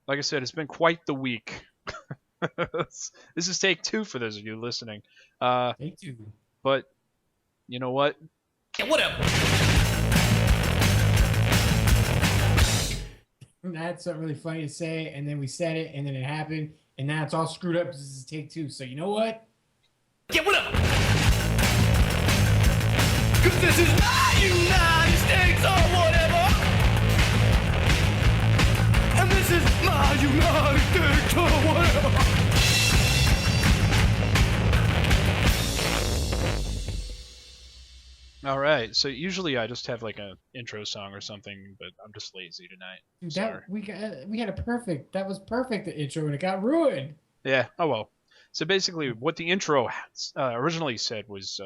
like I said, it's been quite the week. This is take two for those of you listening. Take two. But you know what? Yeah, whatever. That's something really funny to say, and then we said it, and then it happened, and now it's all screwed up because this is take two. So you know what? Yeah, whatever. Cause this is my United States or whatever. And this is my United States or whatever. All right. So usually I just have like a intro song or something, but I'm just lazy tonight. Dude, Sorry. we had a perfect. That was perfect. The intro, and it got ruined. Yeah. Oh well. So basically, what the intro originally said was,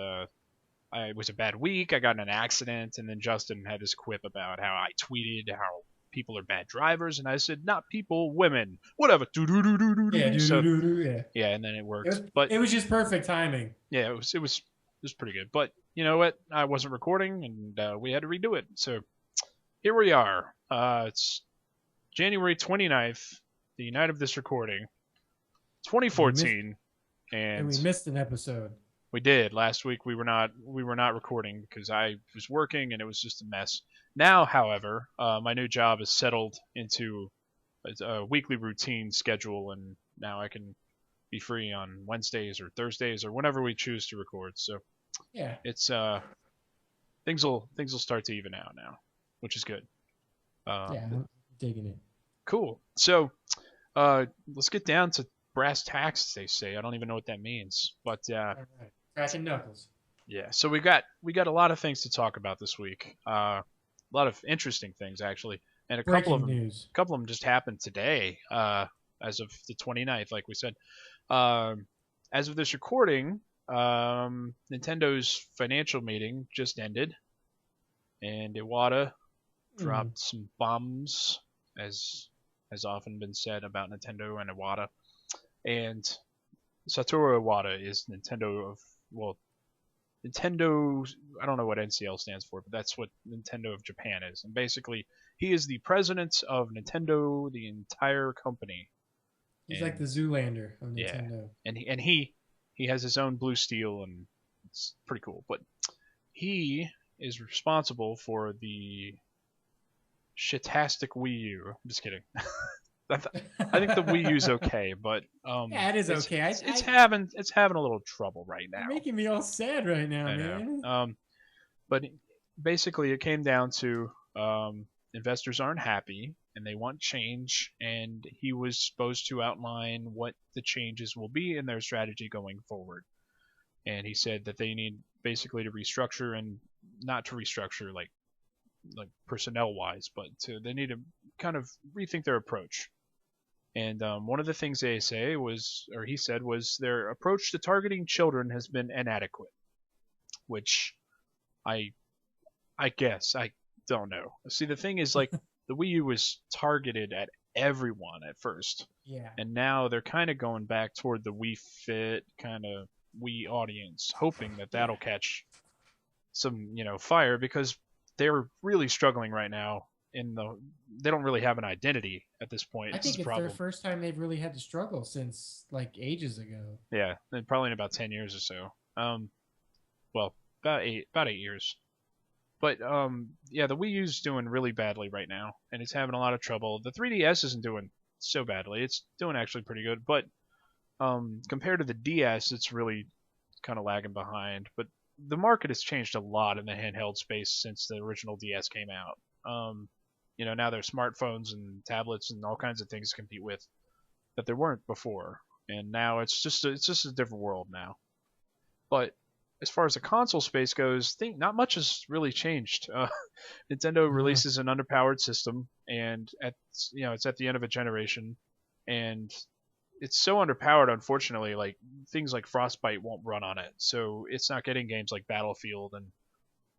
it was a bad week. I got in an accident, and then Justin had this quip about how I tweeted how people are bad drivers, and I said not people, women, whatever. Yeah, So yeah. yeah, and then it worked. It was, But it was just perfect timing. yeah, it was pretty good. But you know what? I wasn't recording, and we had to redo it. So here we are. It's January 29th, the night of this recording, 2014, And we and missed an episode. we did. Last week we were not recording because I was working and it was just a mess. Now, however, my new job is settled into a weekly routine schedule, and now I can be free on Wednesdays or Thursdays or whenever we choose to record. So Yeah. it's things will start to even out now, which is good. Yeah, I'm digging it. Cool. So let's get down to brass tacks, they say. I don't even know what that means, but All right. Cracking knuckles. yeah. So we got a lot of things to talk about this week. A lot of interesting things actually, and a couple of Breaking them, news. just happened today. As of the 29th, like we said. As of this recording, Nintendo's financial meeting just ended, and Iwata dropped some bombs, as has often been said about Nintendo and Iwata. And Satoru Iwata is Nintendo. I don't know what NCL stands for, but that's what Nintendo of Japan is. And basically, he is the president of Nintendo, the entire company. He's And- like the Zoolander of Yeah. Nintendo. and he has his own blue steel, and it's pretty cool. But he is responsible for the shitastic Wii U. I'm just kidding. I think the Wii U's okay, but Yeah, it is it's- okay. It's having a little trouble right now. You're making me all sad right now, I man. know. But basically, it came down to investors aren't happy and they want change, and he was supposed to outline what the changes will be in their strategy going forward. And he said that they need basically to restructure, and not to restructure like personnel wise, but they need to kind of rethink their approach. And one of the things he said was their approach to targeting children has been inadequate, which I guess I don't know. See, the thing is, like, the Wii U was targeted at everyone at first, Yeah. and now they're kind of going back toward the Wii Fit kind of Wii audience, hoping that that'll catch some, fire, because they're really struggling right now. They don't really have an identity at this point. I It's think the it's problem. their first time they've really had to struggle since like ages ago. Yeah, and probably in about 10 years or so. Well, about 8 years. But yeah, the Wii U's doing really badly right now, and it's having a lot of trouble. The 3DS isn't doing so badly; it's doing actually pretty good. But compared to the DS, it's really kind of lagging behind. But the market has changed a lot in the handheld space since the original DS came out. Now there's smartphones and tablets and all kinds of things to compete with that there weren't before, and now it's just a different world now. But as far as the console space goes, not much has really changed. Nintendo releases an underpowered system, and it's at the end of a generation, and it's so underpowered. Unfortunately, like things like Frostbite won't run on it, so it's not getting games like Battlefield and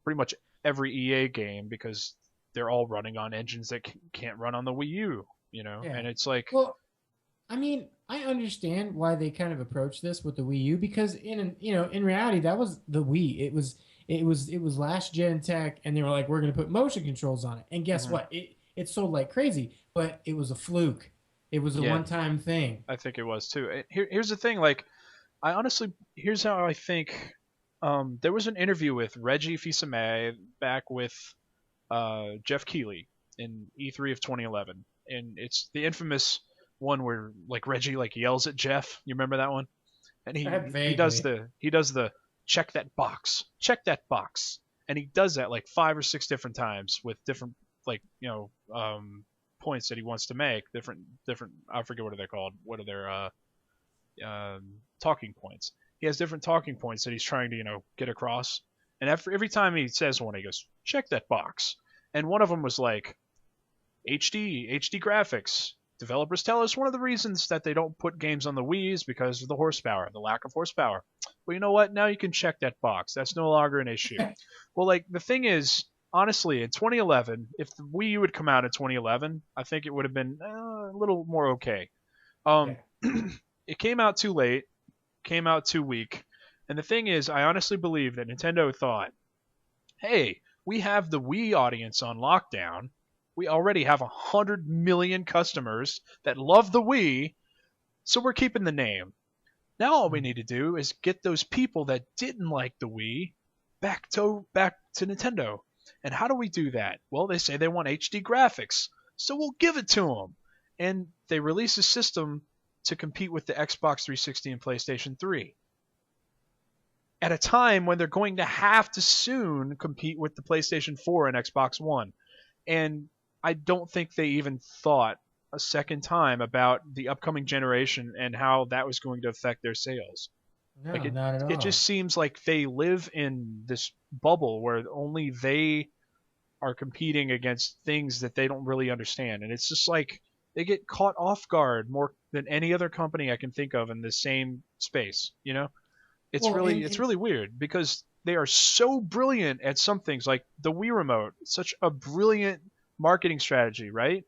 pretty much every EA game, because they're all running on engines that can't run on the Wii U. Yeah. And it's like, Well, I mean, I understand why they kind of approach this with the Wii U, because in reality that was the Wii. It was last gen tech, and they were like, we're going to put motion controls on it. And guess Mhm. what? It sold like crazy, but it was a fluke. It was a Yeah. one-time thing. I think it was too. Here's the thing, like I honestly, here's how I think. There was an interview with Reggie Fils-Aimé back with Jeff Keighley in E3 of 2011, and it's the infamous one where like Reggie like yells at Jeff. You remember that one? And he does the check that box, and he does that like 5 or 6 different times with different like points that he wants to make. Different I forget what are they called. What are their talking points? He has different talking points that he's trying to get across. And after every time he says one, he goes, check that box. And one of them was like, HD graphics. Developers tell us one of the reasons that they don't put games on the Wii is because of the horsepower, the lack of horsepower. Well, you know what? Now you can check that box. That's no longer an issue. Well, like, the thing is, honestly, in 2011, if the Wii U would come out in 2011, I think it would have been a little more okay. It came out too late, came out too weak. And the thing is, I honestly believe that Nintendo thought, hey, we have the Wii audience on lockdown. We already have 100 million customers that love the Wii, so we're keeping the name. Now all we need to do is get those people that didn't like the Wii back to Nintendo. And how do we do that? Well, they say they want HD graphics, so we'll give it to them. And they release a system to compete with the Xbox 360 and PlayStation 3. At a time when they're going to have to soon compete with the PlayStation 4 and Xbox One. And I don't think they even thought a second time about the upcoming generation and how that was going to affect their sales. No, Like not at all. it just seems like they live in this bubble where only they are competing against things that they don't really understand. And it's just like they get caught off guard more than any other company I can think of in the same space, It's Well, it's really weird because they are so brilliant at some things like the Wii Remote, such a brilliant marketing strategy, right?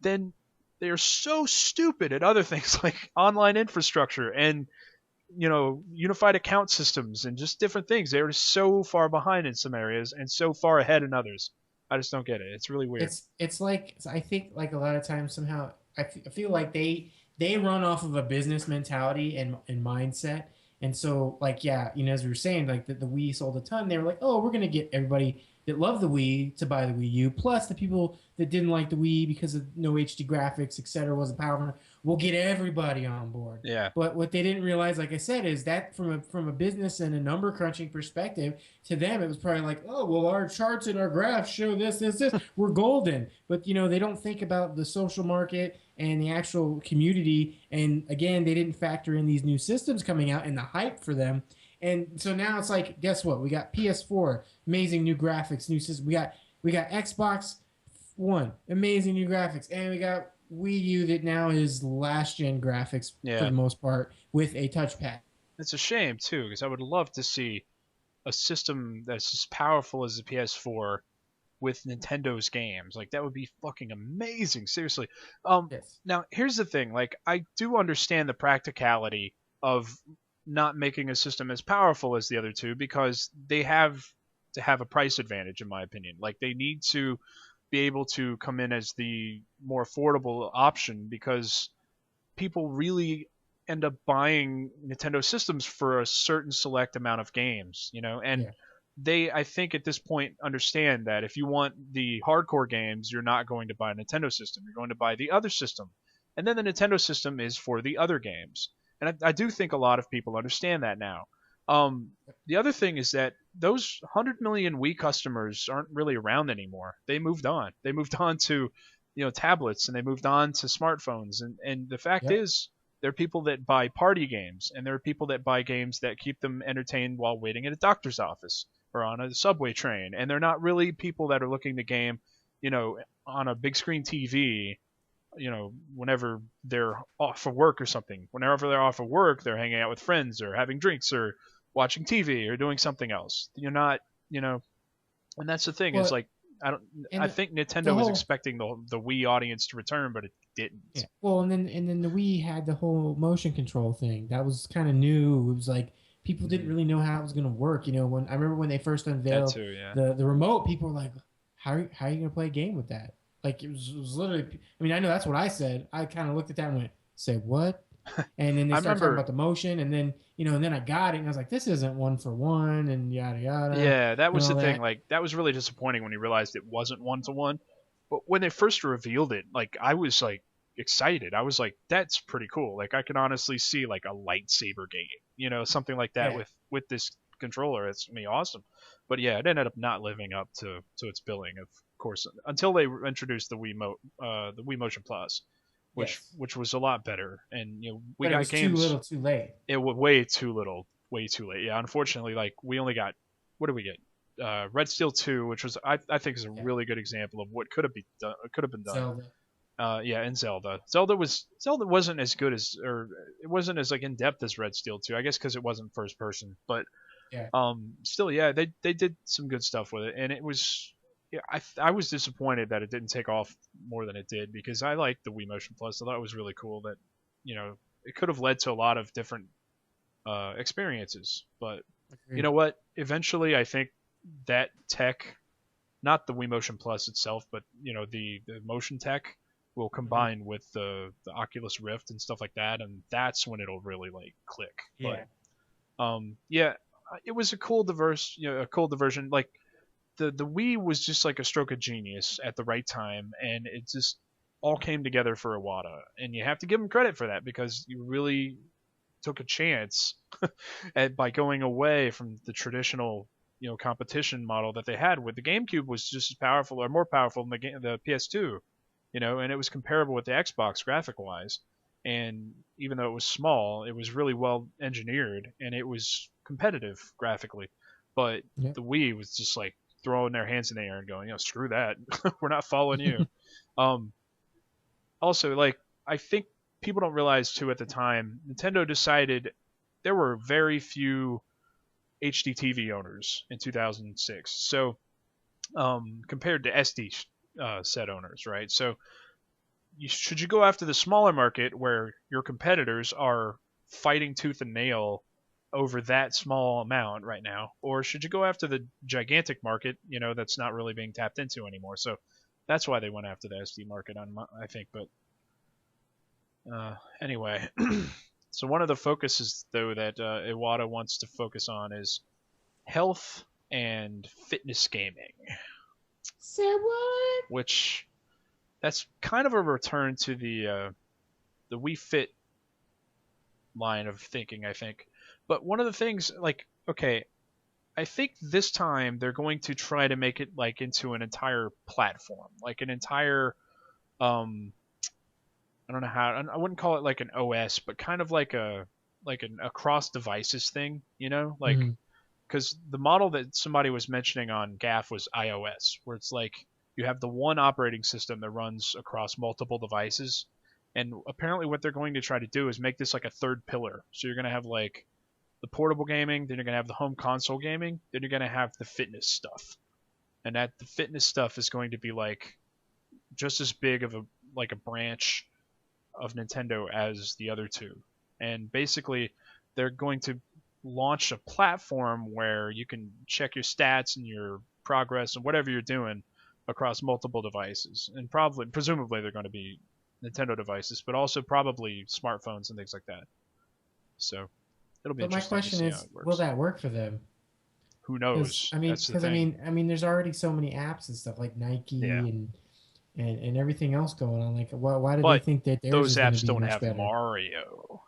Then they are so stupid at other things like online infrastructure and unified account systems and just different things. They're so far behind in some areas and so far ahead in others. I just don't get it. It's really weird. It's like I think like a lot of times somehow I feel like they run off of a business mentality and mindset. And so, like, yeah, as we were saying, like the Wii sold a ton. They were like, oh, we're going to get everybody that loved the Wii to buy the Wii U, plus the people that didn't like the Wii because of no HD graphics, etc., wasn't powerful. We'll get everybody on board. Yeah. But what they didn't realize, like I said, is that from a business and a number crunching perspective, to them it was probably like, oh, well, our charts and our graphs show this. We're golden. But they don't think about the social market and the actual community. And again, they didn't factor in these new systems coming out and the hype for them. And so now it's like, guess what? We got PS4, amazing new graphics, new system. We got Xbox One, amazing new graphics, and we got Wii U that now is last gen graphics for the most part with a touchpad. It's a shame too, because I would love to see a system that's as powerful as the PS4 with Nintendo's games. Like that would be fucking amazing. Seriously. Yes. Now here's the thing. Like I do understand the practicality of not making a system as powerful as the other two because they have to have a price advantage, in my opinion. Like they need to be able to come in as the more affordable option because people really end up buying Nintendo systems for a certain select amount of games, and they, I think at this point, understand that if you want the hardcore games, you're not going to buy a Nintendo system. You're going to buy the other system. And then the Nintendo system is for the other games. And I do think a lot of people understand that now. The other thing is that those 100 million Wii customers aren't really around anymore. They moved on. They moved on to, tablets, and they moved on to smartphones. And the fact is, there are people that buy party games, and there are people that buy games that keep them entertained while waiting at a doctor's office or on a subway train. And they're not really people that are looking to game, on a big screen TV, whenever they're off of work or something. Whenever they're off of work, they're hanging out with friends or having drinks or watching TV or doing something else. You're not, and that's the thing. Well, is like I think Nintendo was expecting the Wii audience to return, but it didn't. Yeah. Well, and then the Wii had the whole motion control thing. That was kind of new. It was like people didn't really know how it was going to work. When I remember when they first unveiled the remote, people were like, "How are you going to play a game with that?" Like it was literally. I mean, I know that's what I said. I kind of looked at that and went, "Say what?" And then they I started talking remember. about the motion, and then and then I got it, and I was like, "This isn't one for one," and yada yada, Yeah, that and was all the thing. that. Like that was really disappointing when you realized it wasn't one to one. But when they first revealed it, like I was like excited. I was like, that's pretty cool. Like I can honestly see like a lightsaber game, something like that Yeah, with this controller. It's gonna be awesome. But yeah, it ended up not living up to its billing, of course, until they introduced the Wii Motion Plus, yes, which was a lot better. And we but it got was too games. little, too late. It was way too little, way too late. Yeah, unfortunately, like we only got, what did we get? Red Steel 2, which was I think is a Yeah, really good example of what could have been done. Zelda. Yeah, and Zelda. Zelda wasn't as good as, or it wasn't as like in depth as Red Steel 2. I guess because it wasn't first person, but Yeah, still, yeah, they did some good stuff with it, and it was. Yeah, I was disappointed that it didn't take off more than it did because I liked the Wii Motion Plus. I thought it was really cool that it could have led to a lot of different experiences. But you agreed. know what? Eventually, I think that tech, not the Wii Motion Plus itself, but the motion tech, will Mhm. combine with the Oculus Rift and stuff like that, and that's when it'll really like click. But Yeah, yeah, it was a cool a cool diversion. Like the Wii was just like a stroke of genius at the right time, and it just all came together for Iwata, and you have to give him credit for that because you really took a chance by going away from the traditional competition model that they had. With the GameCube was just as powerful or more powerful than the PS2, and it was comparable with the Xbox graphic wise. And even though it was small, it was really well engineered and it was competitive graphically. But yeah. the Wii was just like throwing their hands in the air and going, screw that, we're not following you. Um, Also, like I think people don't realize too at the time, Nintendo decided there were very few HD TV owners in 2006. So compared to SD set owners, right? So should you go after the smaller market where your competitors are fighting tooth and nail over that small amount right now, or should you go after the gigantic market, that's not really being tapped into anymore? So that's why they went after the SD market, I think. But anyway, so one of the focuses though that Iwata wants to focus on is health and fitness gaming, Say what? which that's kind of a return to the Wii Fit line of thinking, I think. But one of the things, like, okay, I think this time they're going to try to make it like into an entire platform, like an entire I don't know how, I wouldn't call it like an OS, but kind of like an across devices thing, like Mhm. because the model that somebody was mentioning on GAF was iOS, where it's like you have the one operating system that runs across multiple devices. And apparently, what they're going to try to do is make this like a third pillar. So you're going to have like the portable gaming, then you're going to have the home console gaming, then you're going to have the fitness stuff. And that the fitness stuff is going to be like just as big of a branch of Nintendo as the other two. And basically, they're going to launch a platform where you can check your stats and your progress and whatever you're doing across multiple devices. And presumably, they're going to be Nintendo devices, but also probably smartphones and things like that. So it'll be But my interesting to question see how is, it will works. that work for them? Who Because knows? That's the thing. I mean, there's already so many apps and stuff like Yeah. Nike and everything else going on. Like, why do they But think that theirs those is going to apps be don't much have better? Mario.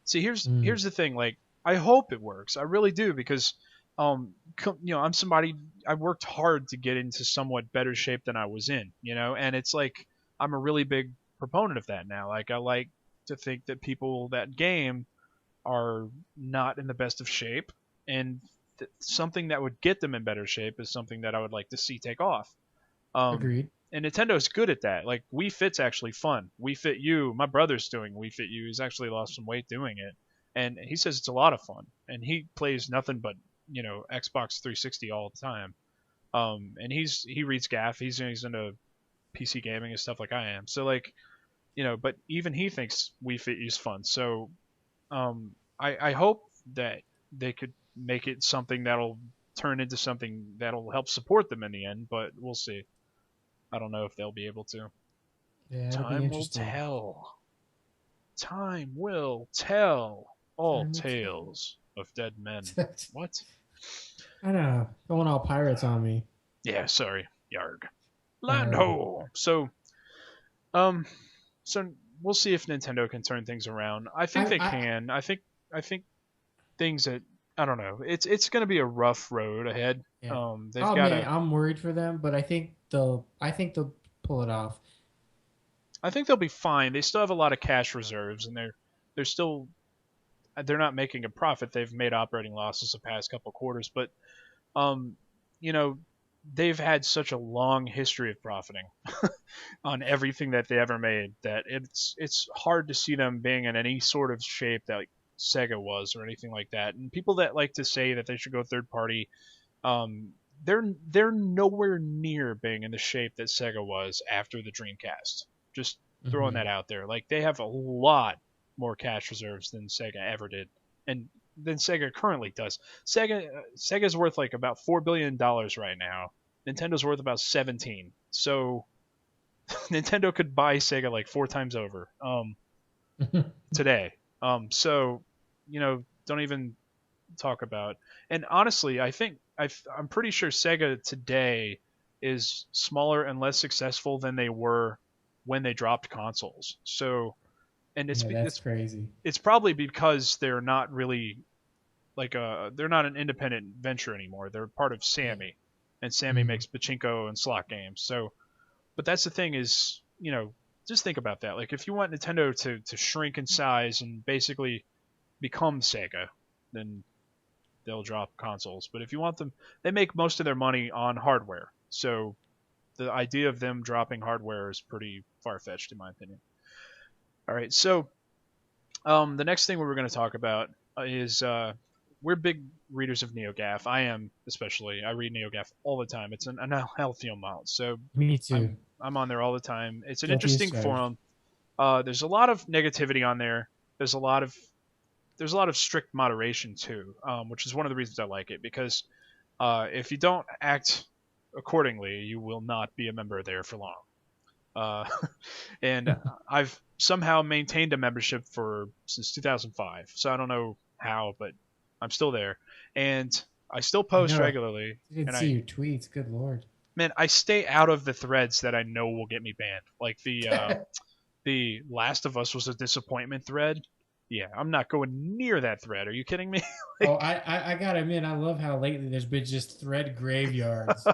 See, here's Mm, here's the thing. Like, I hope it works. I really do because, I'm somebody. I worked hard to get into somewhat better shape than I was in. And it's like I'm a really big proponent of that now. Like, I like to think that people that game are not in the best of shape, and something that would get them in better shape is something that I would like to see take off. Um, agreed. and Nintendo's good at that. Like Wii Fit's actually fun. Wii Fit U, my brother's doing Wii Fit U. He's actually lost some weight doing it, and he says it's a lot of fun. And he plays nothing but Xbox 360 all the time. And he reads GAF. He's into PC gaming and stuff like I am. So like but even he thinks Wii Fit U's fun. So I hope that they could make it something that'll turn into something that'll help support them in the end. But we'll see. I don't know if they'll be able to. Yeah, it'll be Time will interesting. tell. Time will tell all Time will tell. tales of dead men. What? I know, going all pirates on me. Yeah, sorry. Yarg. Land Yarg. ho! Um, so we'll see if Nintendo can turn things around. I think they I can. I think things that I don't know. It's going to be a rough road ahead. yeah. They've Oh got man, to. I'm worried for them, but I think they'll pull it off. I think they'll be fine. They still have a lot of cash reserves, and they're still they're not making a profit. They've made operating losses the past couple quarters, but um, you know, they've had such a long history of profiting on everything that they ever made that it's hard to see them being in any sort of shape that like Sega was or anything like that. And people that like to say that they should go third party, um, they're nowhere near being in the shape that Sega was after the Dreamcast. Just throwing Mhm. that out there. Like they have a lot more cash reserves than Sega ever did, and than Sega currently does. Sega's worth like about $4 billion right now. Nintendo's worth about 17. So Nintendo could buy Sega like 4 times over today. So don't even talk about. And honestly, I'm pretty sure Sega today is smaller and less successful than they were when they dropped consoles. So, and Yeah, that's crazy. it's probably because they're not really they're not an independent venture anymore. They're part of Yeah. Sammy, and Sammy Mhm. makes pachinko and slot games. So, but that's the thing is, just think about that. Like if you want Nintendo to shrink in size and basically become Sega, then they'll drop consoles. But if you want them, they make most of their money on hardware. So the idea of them dropping hardware is pretty far fetched in my opinion. All right, so the next thing we were going to talk about is we're big readers of NeoGAF. I am especially. I read NeoGAF all the time. It's an unhealthy amount, so Me too. I'm on there all the time. It's an Guilty as interesting charged. forum. There's a lot of negativity on there. There's a lot of strict moderation too, which is one of the reasons I like it because if you don't act accordingly, you will not be a member there for long. Uh, and I've somehow maintained a membership since 2005. So I don't know how, but I'm still there, and I still I post know. regularly. I didn't And see your tweets. Good lord. man, I stay out of the threads that I know will get me banned. Like the Last of Us was a disappointment thread. Yeah, I'm not going near that thread. Are you kidding me? Oh, I gotta admit, I love how lately there's been just thread graveyards.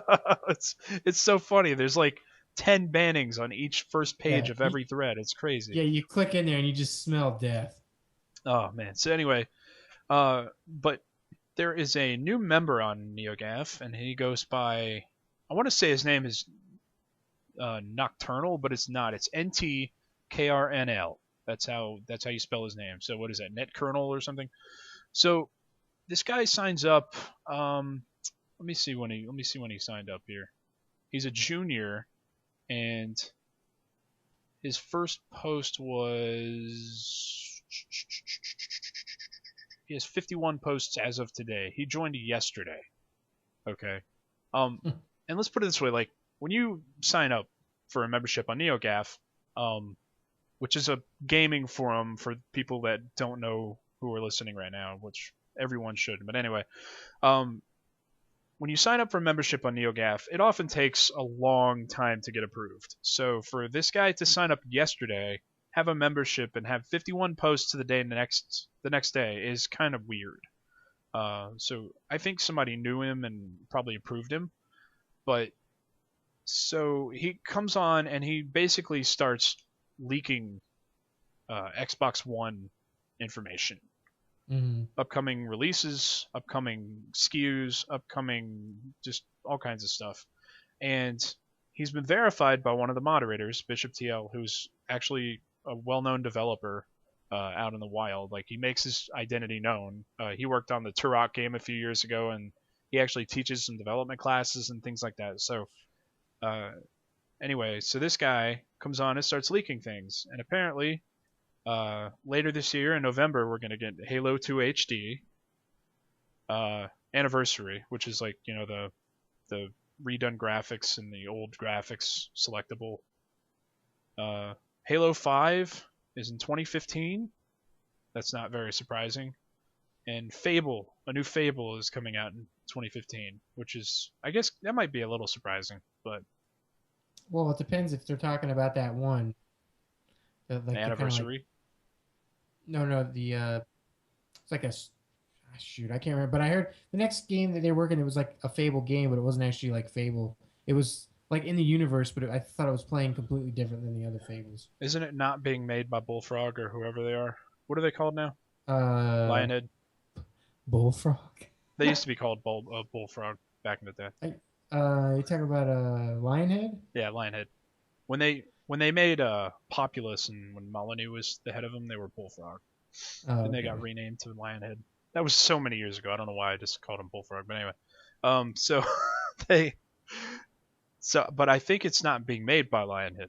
it's so funny. There's like 10 bannings on each first page Yeah, of every thread. It's crazy. yeah, you click in there and you just smell death. Oh man. So anyway, but there is a new member on NeoGAF, and he goes by. I want to say his name is Nocturnal, but it's not. It's NTKRNL. That's how you spell his name. So what is that? Netkernel or something? So this guy signs up. Let me see when he signed up here. He's a junior, and his first post was. He has 51 posts as of today. He joined yesterday. Okay. And let's put it this way: like when you sign up for a membership on NeoGAF, which is a gaming forum for people that don't know who are listening right now, which everyone should. But anyway, when you sign up for membership on NeoGAF, it often takes a long time to get approved. So for this guy to sign up yesterday, have a membership, and have 51 posts to the next day is kind of weird. So I think somebody knew him and probably approved him. But so he comes on and he basically starts leaking Xbox One information. Mm-hmm. Upcoming releases, upcoming SKUs, upcoming just all kinds of stuff. And he's been verified by one of the moderators, Bishop TL, who's actually a well-known developer out in the wild. Like he makes his identity known. He worked on the Turok game a few years ago, and he actually teaches some development classes and things like that. So anyway, so this guy comes on and starts leaking things, and apparently later this year in November we're going to get Halo 2 HD anniversary, which is like the redone graphics and the old graphics selectable. Halo 5 is in 2015. That's not very surprising. And Fable, a new Fable is coming out in 2015, which is, I guess, that might be a little surprising, but Well, it depends if they're talking about that one. Like the anniversary. No, it's like shoot, I can't remember. But I heard the next game that they're working, it was like a Fable game, but it wasn't actually like Fable. It was like in the universe, but I thought it was playing completely different than the other Fables. Isn't it not being made by Bullfrog or whoever they are? What are they called now? Lionhead. Bullfrog. They used to be called Bullfrog back in the day. You talking about Lionhead? Yeah, Lionhead. When they made Populous and when Molyneux was the head of them, they were Bullfrog. And they got renamed to Lionhead. That was so many years ago. I don't know why I just called them Bullfrog, but anyway. So but I think it's not being made by Lionhead,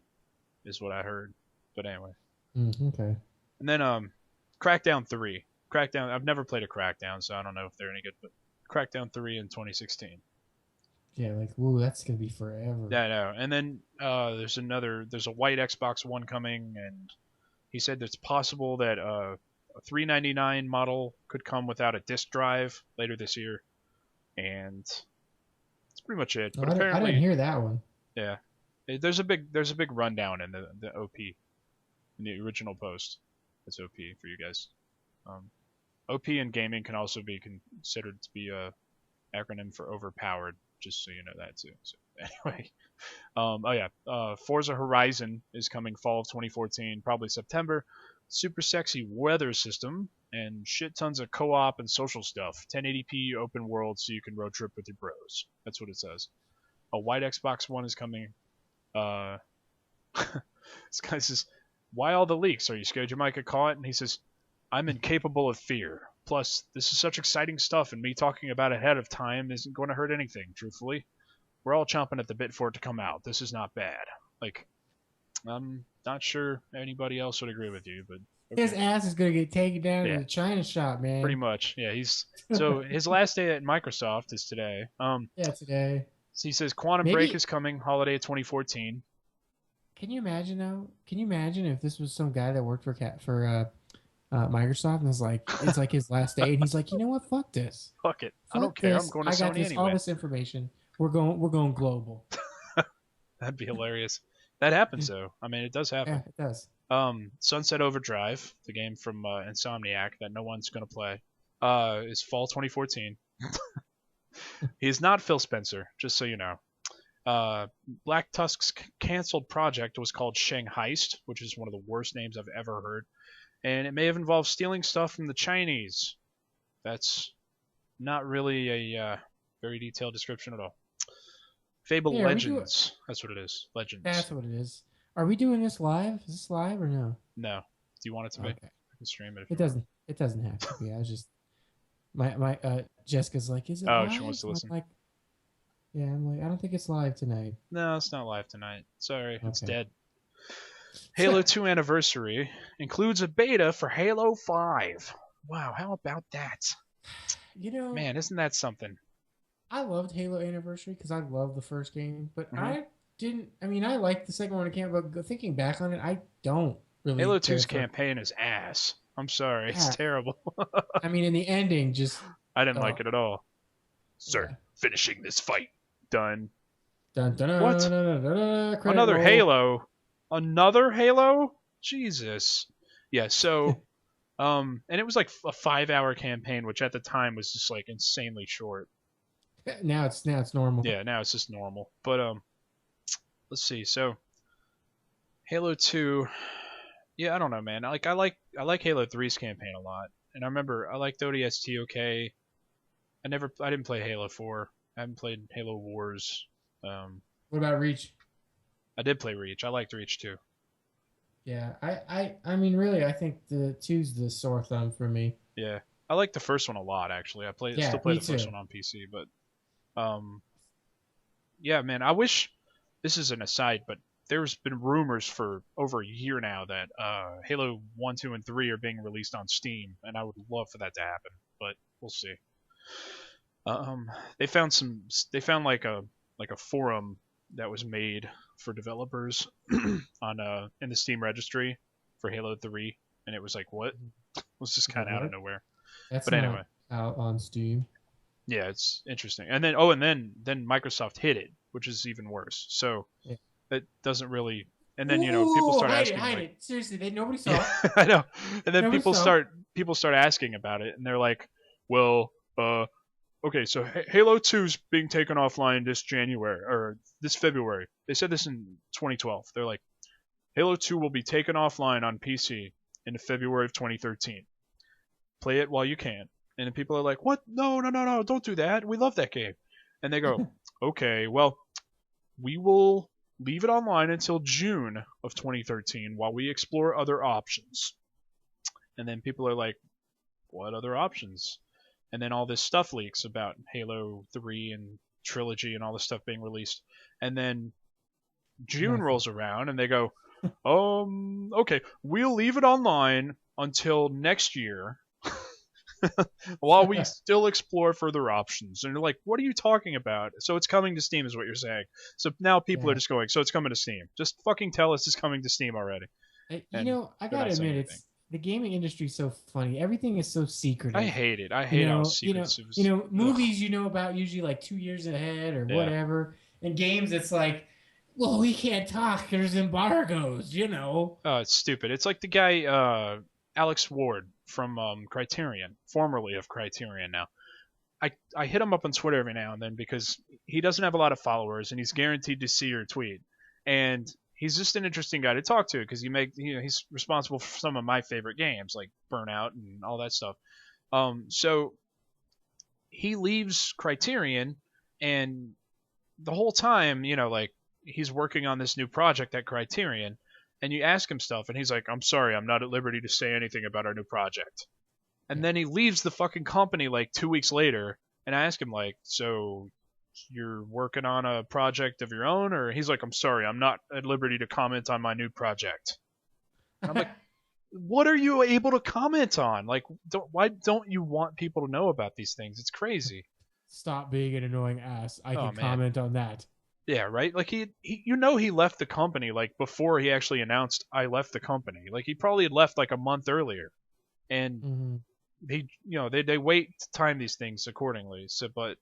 is what I heard. But anyway. Okay. And then Crackdown 3. Crackdown. I've never played a Crackdown, so I don't know if they're any good. But Crackdown 3 in 2016. Yeah, like, woo, that's gonna be forever. Yeah, I know. And then there's a white Xbox One coming, and he said it's possible that a 399 model could come without a disc drive later this year, and that's pretty much it. No, But apparently, I didn't hear that one. Yeah, there's a big rundown in the OP, in the original post. It's OP for you guys. OP in gaming can also be considered to be a acronym for overpowered, just so you know that too. So anyway, Forza Horizon is coming fall of 2014, probably September. Super sexy weather system and shit tons of co-op and social stuff. 1080p open world so you can road trip with your bros. That's what it says. A white Xbox One is coming. This guy says, "Why all the leaks? Are you scared you might get caught?" And he says, "I'm incapable of fear. Plus, this is such exciting stuff, and me talking about it ahead of time isn't going to hurt anything, truthfully. We're all chomping at the bit for it to come out. This is not bad." Like, I'm not sure anybody else would agree with you, but okay. His ass is gonna get taken down to the China shop, man. Pretty much, yeah. So his last day at Microsoft is today. Yeah, today. So he says Quantum Break is coming, holiday of 2014. Can you imagine though? Can you imagine if this was some guy that worked for Microsoft and it's like his last day, and he's like, you know what? Fuck this. Fuck it. I don't care. I'm going to Sony anyway. All this information. We're going global. That'd be hilarious. That happens though. I mean, it does happen. Yeah, it does. Sunset Overdrive, the game from Insomniac that no one's gonna play, is fall 2014. He's not Phil Spencer, just so you know. Black Tusk's canceled project was called Shangheist, which is one of the worst names I've ever heard, and it may have involved stealing stuff from the Chinese. That's not really a very detailed description at all. Fable Legends. That's what it is. Legends. That's what it is. Are we doing this live? Is this live or no? No. Do you want it to be? Okay. I can stream it. It doesn't. It doesn't have to be. I was just my Jessica's like, is it? Oh, live? she wants to listen. I'm like, I don't think it's live tonight. No, it's not live tonight. Sorry, okay. It's dead. Halo 2 Anniversary includes a beta for Halo 5. Wow, how about that? You know, man, isn't that something? I loved Halo Anniversary because I loved the first game, but I liked the second one. I can't, but thinking back on it, I don't really. Halo 2's campaign is ass. I'm sorry, it's terrible. I mean, in the ending, I didn't like it at all. Sir, finishing this fight. Done. Dun, dun, dun, what? Dun, dun, dun, dun, dun, Another roll. Halo? Another Halo? Jesus. Yeah, so, and it was like a 5-hour campaign, which at the time was just like insanely short. Now it's normal. Yeah, now it's just normal. But let's see. So, Halo 2. Yeah, I don't know, man. I like Halo 3's campaign a lot, and I remember I liked ODST. Okay, I didn't play Halo 4. I haven't played Halo Wars. What about Reach? I did play Reach. I liked Reach too. Yeah, I mean, really, I think the 2's the sore thumb for me. Yeah, I like the first one a lot actually. I still play the first one on PC, but yeah, man, I wish. This is an aside, but there's been rumors for over a year now that Halo 1, 2, and 3 are being released on Steam, and I would love for that to happen, but we'll see. They found like a like a forum that was made for developers on in the Steam registry for Halo 3, and it was like, what? It was just kind of out of What? nowhere. That's But not anyway, out on Steam. yeah, it's interesting. And then then Microsoft hid it, which is even worse. So Yeah. it doesn't really. And then people start hide asking, it, hide like, it. Seriously, nobody saw yeah, it. I know. And then Nobody saw it. people start asking about it, and they're like, well, okay, so Halo 2's being taken offline this January or this February. They said this in 2012. They're like, Halo 2 will be taken offline on PC in February of 2013. Play it while you can. And then people are like, what? No, don't do that. We love that game. And they go, okay, well, we will leave it online until June of 2013 while we explore other options. And then people are like, what other options? And then all this stuff leaks about Halo 3 and Trilogy and all this stuff being released. And then June Nothing. rolls around and they go, okay, we'll leave it online until next year while we still explore further options. And they're like, what are you talking about? So it's coming to Steam is what you're saying. So now people Yeah. are just going, so it's coming to Steam. Just fucking tell us it's coming to Steam already. You And know, I they're gotta not saying admit, it's the gaming industry's so funny. Everything is so secretive. I hate it. I hate how secretive. Movies you know about usually like 2 years ahead or Yeah. whatever. And games, it's like, well, we can't talk. There's embargoes, you know. Oh, it's stupid. It's like the guy, Alex Ward from Criterion, formerly of Criterion now. I hit him up on Twitter every now and then because he doesn't have a lot of followers and he's guaranteed to see your tweet. And he's just an interesting guy to talk to because he's responsible for some of my favorite games like Burnout and all that stuff. So he leaves Criterion, and the whole time, like he's working on this new project at Criterion, and you ask him stuff, and he's like, "I'm sorry, I'm not at liberty to say anything about our new project." And then he leaves the fucking company like 2 weeks later, and I ask him like, "So you're working on a project of your own?" Or he's like, "I'm sorry, I'm not at liberty to comment on my new project." And I'm like, what are you able to comment on? Like, why don't you want people to know about these things? It's crazy. Stop being an annoying ass. I Oh, can man. comment on that. Yeah, right? Like he he left the company like before he actually announced I left the company. Like he probably had left like a month earlier. And Hmm. they wait to time these things accordingly. So but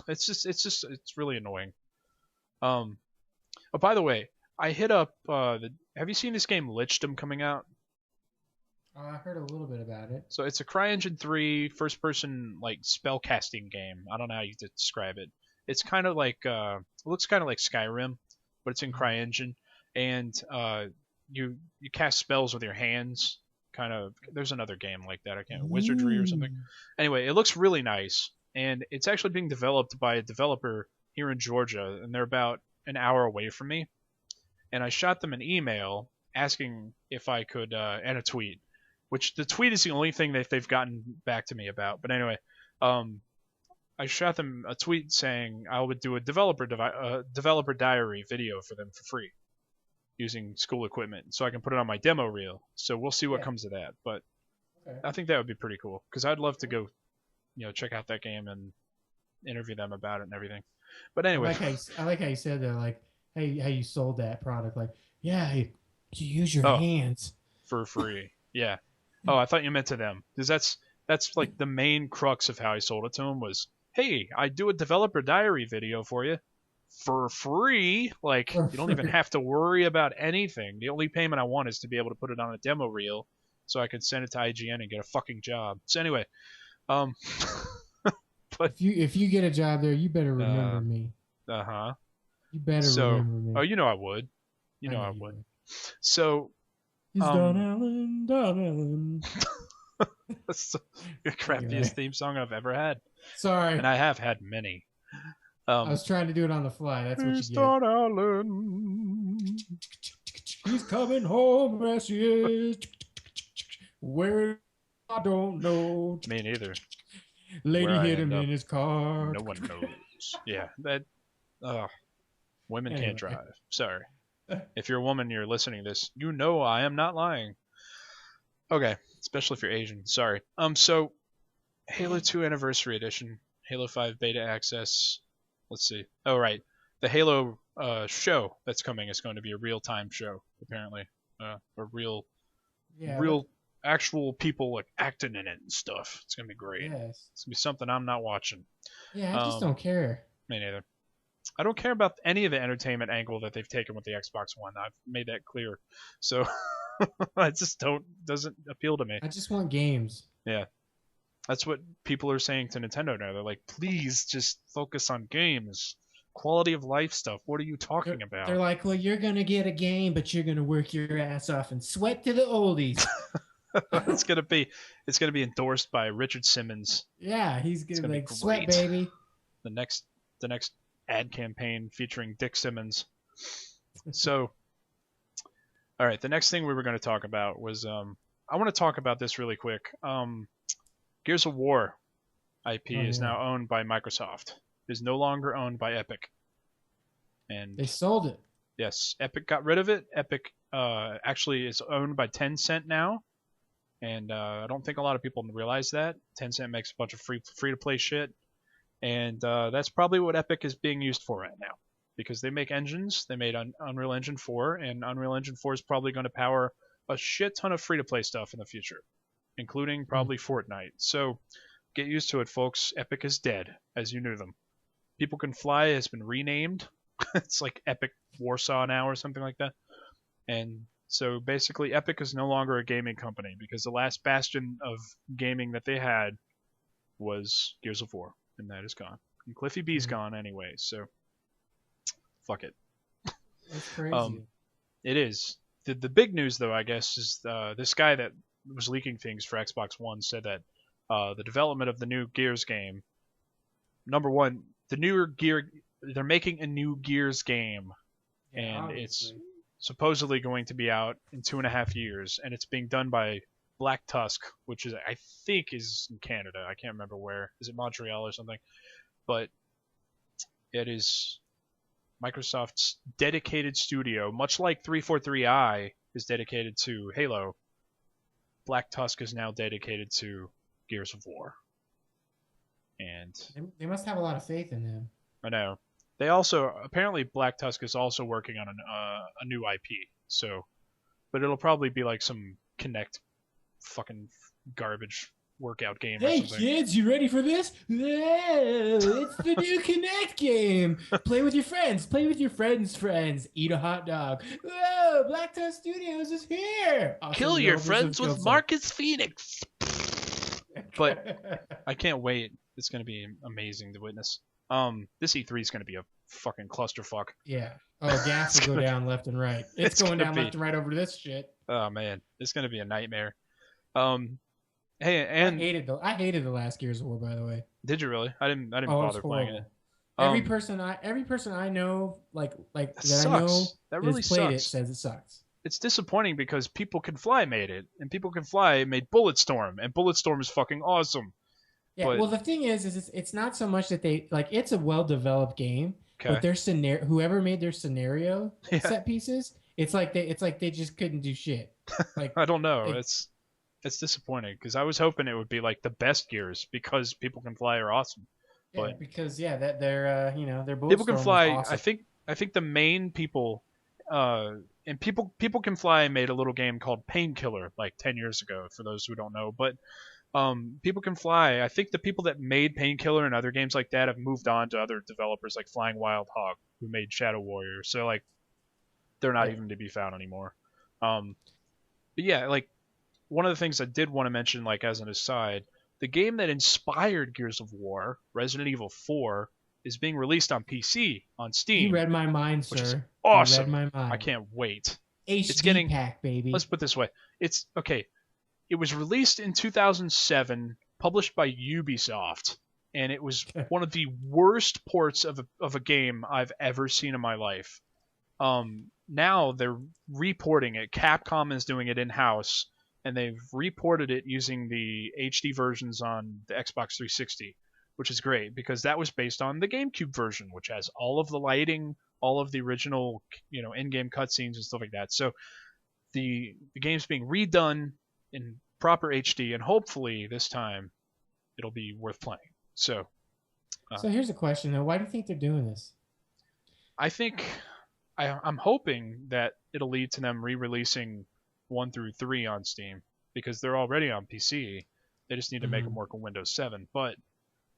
it's really annoying. Oh, by the way, I hit up have you seen this game Lichdom coming out? I heard a little bit about it. So it's a CryEngine 3 first person like spell casting game. I don't know how you describe it. It's kind of like it looks kind of like Skyrim, but it's in CryEngine, and you cast spells with your hands. Kind of. There's another game like that. I can't. Wizardry or something. Anyway, it looks really nice, and it's actually being developed by a developer here in Georgia, and they're about an hour away from me. And I shot them an email asking if I could, and a tweet, which the tweet is the only thing that they've gotten back to me about. But anyway, I shot them a tweet saying I would do a developer diary video for them for free using school equipment, so I can put it on my demo reel. So we'll see what Yeah. comes of that. But Okay. I think that would be pretty cool because I'd love to go, check out that game and interview them about it and everything. But anyway, I like how you said that, like, how you sold that product. Like, yeah, you use your Oh. hands. for free, yeah. Oh, I thought you meant to them because that's like the main crux of how I sold it to them was, hey, I do a developer diary video for you for free. Like For you don't even free. have to worry about anything. The only payment I want is to be able to put it on a demo reel so I can send it to IGN and get a fucking job. So anyway, If you get a job there, you better remember Uh, me. uh-huh. You better So, remember me. oh, I would. I know would. So, He's um, Don Allen, Don Allen. that's the crappiest Anyway. theme song I've ever had, Sorry, and I have had many. I was trying to do it on the fly. That's what you He's get. Don Allen. He's coming home, yes he is. Where I don't know. Me neither. Lady Where I hit him end up, in his car. No one knows. Yeah, that. Women Anyway. can't drive. Sorry. If you're a woman, you're listening to this. You know I am not lying. Okay, especially if you're Asian. Sorry. So, Halo 2 Anniversary Edition, Halo 5 Beta Access. let's see. Oh right, the Halo show that's coming is going to be a real-time show apparently. A Yeah. real actual people like acting in it and stuff. It's gonna be great. Yes. It's gonna be something I'm not watching. Yeah, I just don't care. Me neither. I don't care about any of the entertainment angle that they've taken with the Xbox One. I've made that clear. So I just doesn't appeal to me. I just want games. Yeah. That's what people are saying to Nintendo now. They're like, please just focus on games. Quality of life stuff. What are you talking about? They're like, well, you're gonna get a game, but you're gonna work your ass off and sweat to the oldies. it's gonna be endorsed by Richard Simmons. Yeah, he's gonna gonna be be like, sweat, great. baby. The next ad campaign featuring Dick Simmons. So, all right, the next thing we were going to talk about was I want to talk about this really quick. Gears of War IP is now owned by Microsoft. It is no longer owned by Epic. And They sold it. yes, Epic got rid of it. Epic actually is owned by Tencent now. And I don't think a lot of people realize that. Tencent makes a bunch of free to play shit. And that's probably what Epic is being used for right now. Because they make engines. They made Unreal Engine 4. And Unreal Engine 4 is probably going to power a shit ton of free to play stuff in the future. Including probably Fortnite. So get used to it, folks. Epic is dead, as you knew them. People Can Fly has been renamed. It's like Epic Warsaw now or something like that. And so basically Epic is no longer a gaming company because the last bastion of gaming that they had was Gears of War, and that is gone. And Cliffy B's gone anyway, so fuck it. That's crazy. It is. The big news though, I guess, is this guy that was leaking things for Xbox One said that the development of the new Gears game, number one, they're making a new Gears game, and obviously. it's supposedly going to be out in 2.5 years, and it's being done by Black Tusk, which is I think is in Canada. I can't remember where. Is it Montreal or something? But it is Microsoft's dedicated studio, much like 343i is dedicated to Halo. Black Tusk is now dedicated to Gears of War. And They must have a lot of faith in him. I know. They also apparently Black Tusk is also working on a new IP. So, but it'll probably be like some Kinect fucking garbage workout game or Hey something. kids, you ready for this? Whoa, it's the new Kinect game. Play with your friends. Play with your friends' friends. Eat a hot dog. Whoa, Black Tusk Studios is here. Awesome Kill your developers friends have with killed Marcus Phoenix. But I can't wait. It's going to be amazing to witness. This E3 is going to be a fucking clusterfuck. yeah. Oh, gas will go down left and right. It's going gonna down be- left and right over this shit. Oh man, it's going to be a nightmare. Hey, I and hated the last Gears of War, by the way. did you really? I didn't Oh, it's bother playing horrible. it. Every Um, person I know, like That that I know, sucks. That really has played it sucks. says it sucks. It's disappointing because People Can Fly made it, and People Can Fly made Bulletstorm, and Bulletstorm is fucking awesome. Yeah, But- well, the thing is it's not so much that they like it's a well-developed game, Okay. but their scenario, whoever made their scenario Yeah. set pieces, it's like they just couldn't do shit. Like I don't know. It- It's disappointing because I was hoping it would be like the best Gears because People Can Fly are awesome. yeah, but- because that they're their People Can Bulletstorm was Fly. awesome. I think the main people, and People Can Fly made a little game called Painkiller like 10 years ago. For those who don't know, but People Can Fly. I think the people that made Painkiller and other games like that have moved on to other developers like Flying Wild Hog, who made Shadow Warrior. So like, they're not Yeah. even to be found anymore. But yeah, like one of the things I did want to mention, like as an aside, the game that inspired Gears of War, Resident Evil 4, is being released on PC on Steam. You read my mind, which is sir. awesome. You read my mind. I can't wait. HD it's getting- pack, baby. Let's put it this way. It's okay. It was released in 2007, published by Ubisoft, and it was one of the worst ports of a game I've ever seen in my life. Now they're reporting it. Capcom is doing it in-house, and they've reported it using the HD versions on the Xbox 360, which is great because that was based on the GameCube version, which has all of the lighting, all of the original, in-game cutscenes and stuff like that. So the game's being redone in proper HD, and hopefully this time it'll be worth playing. So So here's a question though: why do you think they're doing this? I think I'm hoping that it'll lead to them re-releasing 1 through 3 on Steam because they're already on PC. They just need to make them work on Windows 7. But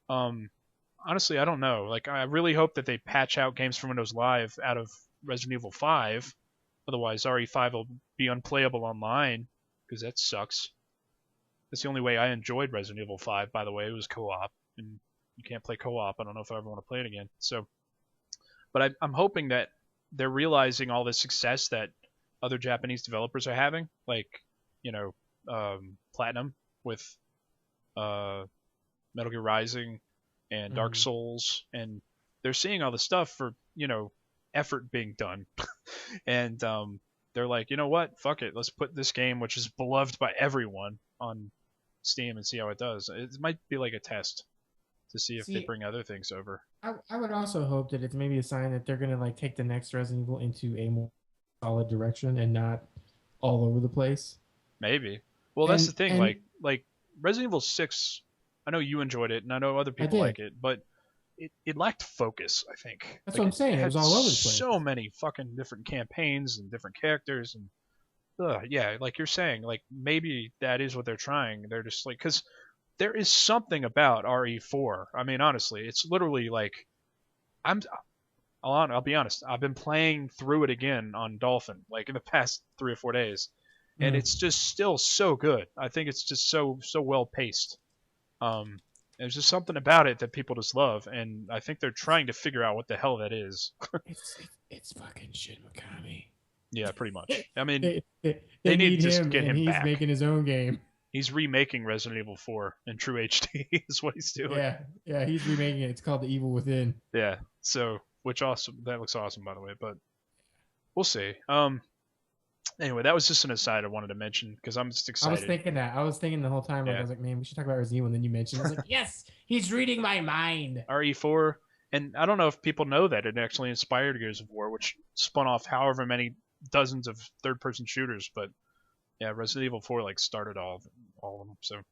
honestly, I don't know. Like, I really hope that they patch out games from Windows Live out of Resident Evil 5. Otherwise, RE5 will be unplayable online because that sucks. That's the only way I enjoyed Resident Evil 5, by the way. It was co-op, and you can't play co-op. I don't know if I ever want to play it again. So, but I'm hoping that they're realizing all the success that other Japanese developers are having, like, Platinum with Metal Gear Rising and Dark Souls, and they're seeing all the stuff for effort being done, and they're like, you know what, fuck it, let's put this game, which is beloved by everyone, on Steam and see how it does. It might be like a test to see if they bring other things over. I would also hope that it's maybe a sign that they're gonna like take the next Resident Evil into a more solid direction and not all over the place. Maybe. Well, that's the thing. Like Resident Evil 6, I know you enjoyed it, and I know other people like it, but it lacked focus, I think. That's what I'm saying. It was all over the place. So many fucking different campaigns and different characters, and yeah, like you're saying, like maybe that is what they're trying. They're just like, because there is something about RE4. I mean, honestly, it's literally like, I'll be honest, I've been playing through it again on Dolphin, like in the past 3 or 4 days, and it's just still so good. I think it's just so well paced. There's just something about it that people just love, and I think they're trying to figure out what the hell that is. it's fucking Shin Mikami. Yeah, pretty much. I mean, they need to just him, get him he's back. He's making his own game. He's remaking Resident Evil 4 in true HD is what he's doing. Yeah, he's remaking it. It's called The Evil Within. Yeah, so that looks awesome, by the way, but we'll see. Anyway, that was just an aside I wanted to mention because I'm just excited. I was thinking the whole time. Like, I was like, man, we should talk about Resident Evil. And then you mentioned, I was like, yes, he's reading my mind. RE4, and I don't know if people know that it actually inspired Gears of War, which spun off however many dozens of third-person shooters. But yeah, Resident Evil 4 like started all of them. So,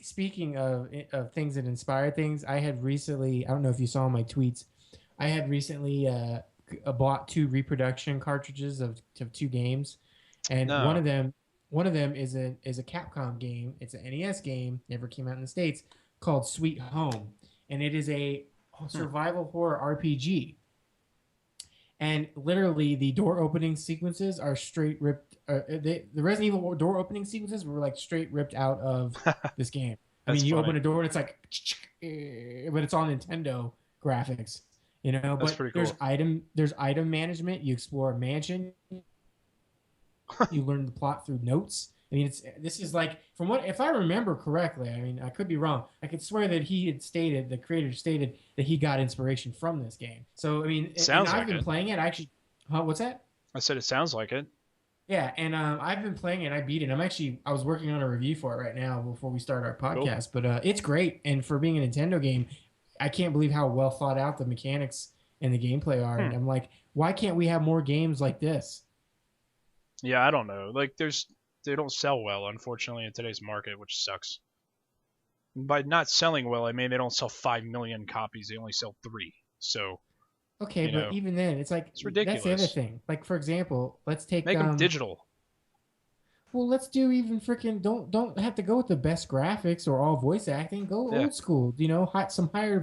speaking of things that inspire things, I had recently. I don't know if you saw my tweets. I had recently bought 2 reproduction cartridges of 2 games, and one of them is a Capcom game. It's an NES game, never came out in the States, called Sweet Home, and it is a survival horror RPG. And literally, the door opening sequences are straight ripped. The Resident Evil door opening sequences were like straight ripped out of this game. I mean, you open a door and it's like, but it's all Nintendo graphics. That's pretty cool. There's item management. You explore a mansion. You learn the plot through notes. I mean, this is like, if I remember correctly, I mean, I could be wrong. I could swear that the creator stated that he got inspiration from this game. So I mean, I've been playing it. What's that? I said it sounds like it. Yeah, and I've been playing it. I beat it. I was working on a review for it right now before we start our podcast. Cool. But it's great, and for being a Nintendo game, I can't believe how well thought out the mechanics and the gameplay are. And I'm like, why can't we have more games like this? Yeah, I don't know. Like, they don't sell well, unfortunately, in today's market, which sucks. And by not selling well, I mean they don't sell 5 million copies. They only sell 3. So. Okay, but even then, it's like it's ridiculous. That's the other thing. Like, for example, let's make them digital. Well, let's do even freaking don't have to go with the best graphics or all voice acting. Go old school, some higher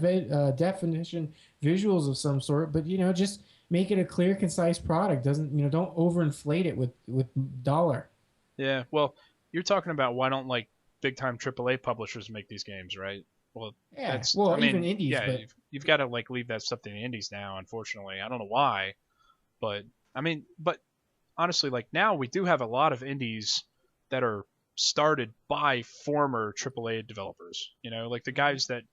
definition visuals of some sort, but just make it a clear, concise product. Don't overinflate it with dollar. Yeah, well, you're talking about why don't like big time AAA publishers make these games, right? Well, yeah. Even indies. Yeah, but you've got to like leave that stuff to the indies now. Unfortunately, I don't know why, but honestly, like now we do have a lot of indies that are started by former AAA developers. Like the guys that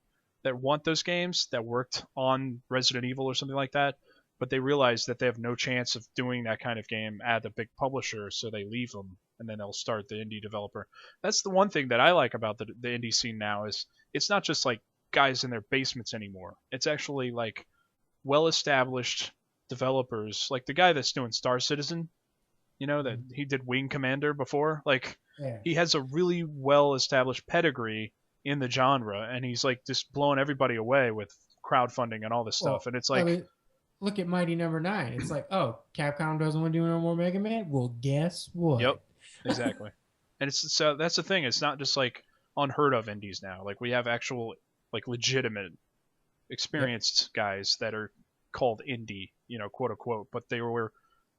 want those games that worked on Resident Evil or something like that, but they realize that they have no chance of doing that kind of game at a big publisher, so they leave them and then they'll start the indie developer. That's the one thing that I like about the indie scene now is it's not just like guys in their basements anymore. It's actually like well-established developers, like the guy that's doing Star Citizen. That he did Wing Commander before. Like, he has a really well-established pedigree in the genre, and he's like just blowing everybody away with crowdfunding and all this Well, stuff. And it's I like, mean, look at Mighty Number Nine. It's like, oh, Capcom doesn't want to do no more Mega Man. Well, guess what? yep, exactly. And it's so that's the thing. It's not just like unheard of indies now. Like we have actual, like legitimate, experienced guys that are called indie, quote unquote, but they were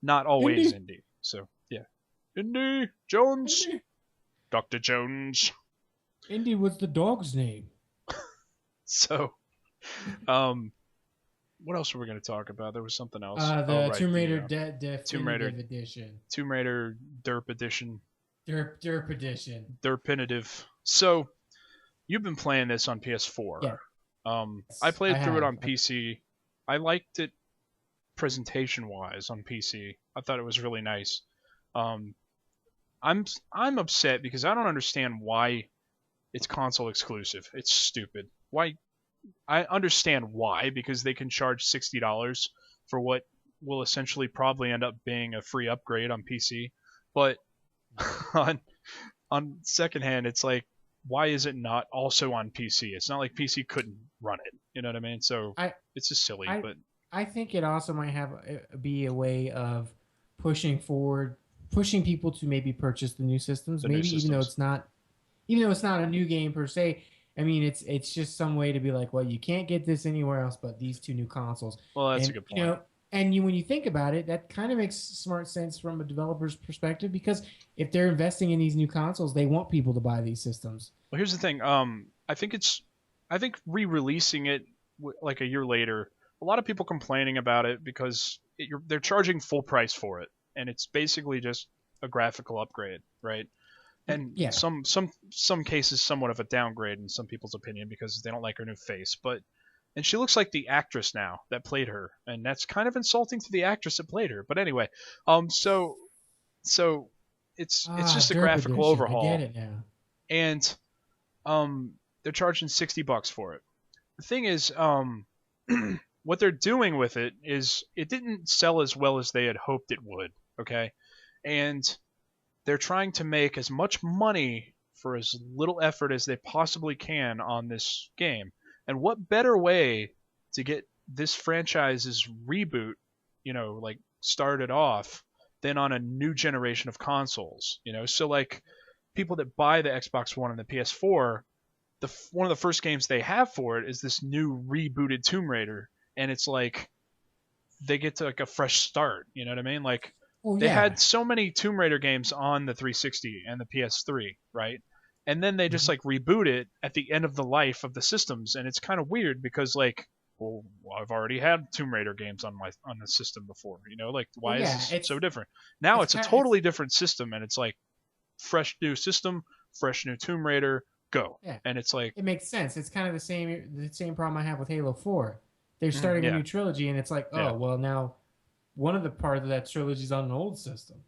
not always indie. So yeah, Indie Jones, Indy. Dr. Jones. Indy was the dog's name. So, what else were we going to talk about? There was something else. The right, Tomb Raider Tomb Raider Definitive Edition. Tomb Raider Derp Edition. Derp Edition. Derpinative. So, you've been playing this on PS4. Yeah. I played through it have. on PC. I liked it presentation-wise on PC. I thought it was really nice. I'm upset because I don't understand why it's console exclusive. It's stupid. Why? I understand why, because they can charge $60 for what will essentially probably end up being a free upgrade on PC. But on second hand, it's like, why is it not also on PC? It's not like PC couldn't run it. You know what I mean? So it's just silly. But I think it also might be a way of pushing people to maybe purchase the new systems. Even though it's not a new game per se. I mean, it's just some way to be like, well, you can't get this anywhere else but these two new consoles. Well, that's a good point. When you think about it, that kind of makes smart sense from a developer's perspective, because if they're investing in these new consoles, they want people to buy these systems. Well, here's the thing. I think re-releasing it like a year later, a lot of people complaining about it because they're charging full price for it, and it's basically just a graphical upgrade, right? And yeah. some cases somewhat of a downgrade in some people's opinion because they don't like her new face, and she looks like the actress now that played her, and that's kind of insulting to the actress that played her. But anyway, so it's just a graphical overhaul. I get it now. And they're charging $60 for it. The thing is, what they're doing with it is it didn't sell as well as they had hoped it would. Okay, and they're trying to make as much money for as little effort as they possibly can on this game. And what better way to get this franchise's reboot, started off than on a new generation of consoles? So like people that buy the Xbox One and the PS4, one of the first games they have for it is this new rebooted Tomb Raider, and it's like they get to like a fresh start. You know what I mean? Like they had so many Tomb Raider games on the 360 and the PS3, right? And then they just like reboot it at the end of the life of the systems, and it's kind of weird because like, well, I've already had Tomb Raider games on the system before, like why is this so different? Now it's a totally different system, and it's like fresh new system, fresh new Tomb Raider, go. Yeah. And it's like it makes sense. It's kind of the same problem I have with Halo 4. They're starting a new trilogy, and it's like, well, now one of the part of that trilogy is on an old system.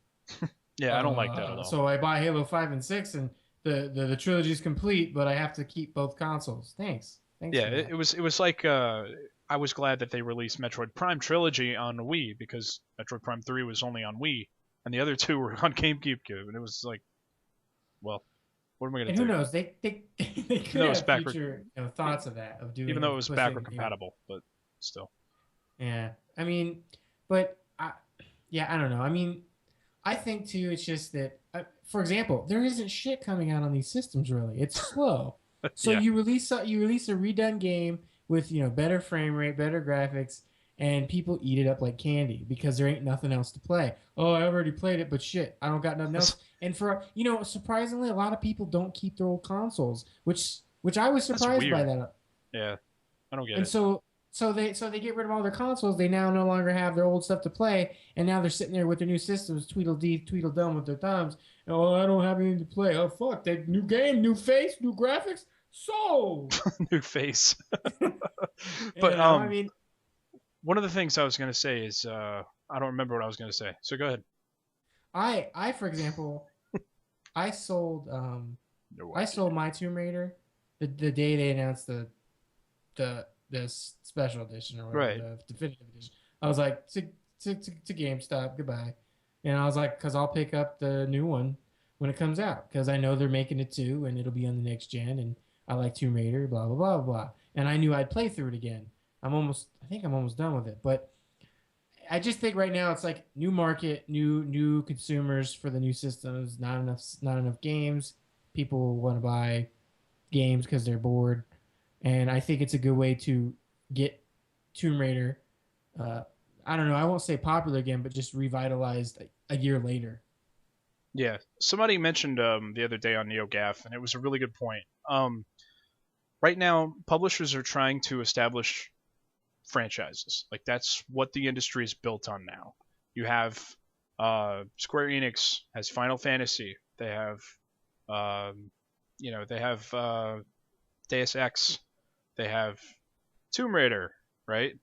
Yeah, I don't like that at all. So I buy Halo 5 and 6, and the trilogy is complete, but I have to keep both consoles. Thanks. Yeah, it was like I was glad that they released Metroid Prime Trilogy on Wii, because Metroid Prime 3 was only on Wii, and the other two were on GameCube, and it was like, well, what am I going to do? Who knows? They could have future thoughts of that, of doing, even though it was backward compatible, but still. Yeah, I mean, but I don't know. I mean, I think too, it's just that, for example, there isn't shit coming out on these systems really. It's slow. So you release a redone game with better frame rate, better graphics, and people eat it up like candy because there ain't nothing else to play. Oh, I already played it, but shit, I don't got nothing else. And for surprisingly, a lot of people don't keep their old consoles, which I was surprised by that. Yeah, I don't get it. And so they get rid of all their consoles. They now no longer have their old stuff to play, and now they're sitting there with their new systems, Tweedledee, Tweedledum with their thumbs. Oh, I don't have anything to play. Oh, fuck, that new game, new face, new graphics. So new face. But I mean, one of the things I was going to say is I don't remember what I was going to say. So go ahead. I for example, I sold my Tomb Raider the day they announced the special edition or whatever, the definitive edition. I was like to GameStop, goodbye. And I was like, because I'll pick up the new one when it comes out, because I know they're making it too, and it'll be on the next gen, and I like Tomb Raider, blah blah blah blah. And I knew I'd play through it again. I think I'm almost done with it. But I just think right now it's like new market, new consumers for the new systems. Not enough games. People want to buy games because they're bored, and I think it's a good way to get Tomb Raider. Uh, I don't know. I won't say popular again, but just revitalized a year later. Yeah, somebody mentioned the other day on NeoGAF, and it was a really good point. Right now, publishers are trying to establish franchises. Like that's what the industry is built on now. You have Square Enix has Final Fantasy. They have they have Deus Ex. They have Tomb Raider, right?